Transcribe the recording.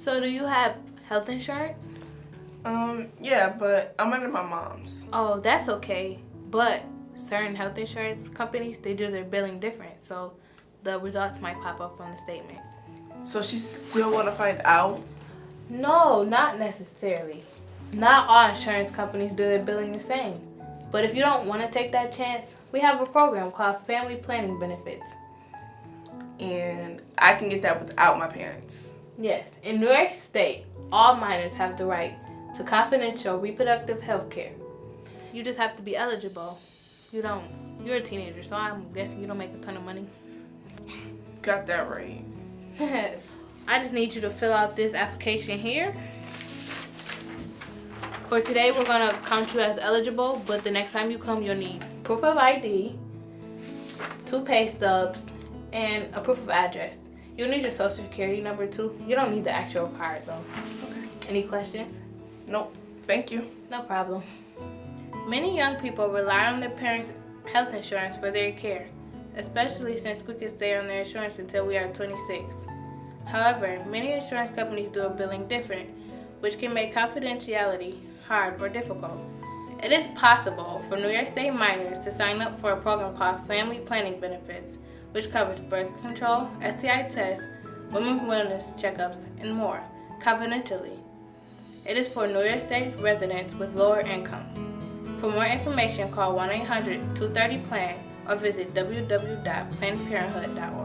So do you have health insurance? Yeah, but I'm under my mom's. Oh, that's okay. But certain health insurance companies, they do their billing different, so the results might pop up on the statement. So she still want to find out? No, not necessarily. Not all insurance companies do their billing the same. But if you don't want to take that chance, we have a program called Family Planning Benefits. And I can get that without my parents. Yes, in New York State, all minors have the right to confidential reproductive health care. You just have to be eligible. You're a teenager, so I'm guessing you don't make a ton of money. Got that right. I just need you to fill out this application here. For today, we're gonna count you as eligible, but the next time you come, you'll need proof of ID, 2 pay stubs, and a proof of address. You'll need your social security number too. You don't need the actual card though. Okay. Any questions? Nope. Thank you. No problem. Many young people rely on their parents' health insurance for their care, especially since we can stay on their insurance until we are 26. However, many insurance companies do a billing different, which can make confidentiality hard or difficult. It is possible for New York State minors to sign up for a program called Family Planning Benefits, which covers birth control, STI tests, women's wellness checkups, and more, confidentially. It is for New York State residents with lower income. For more information, call 1-800-230-PLAN or visit www.plannedparenthood.org.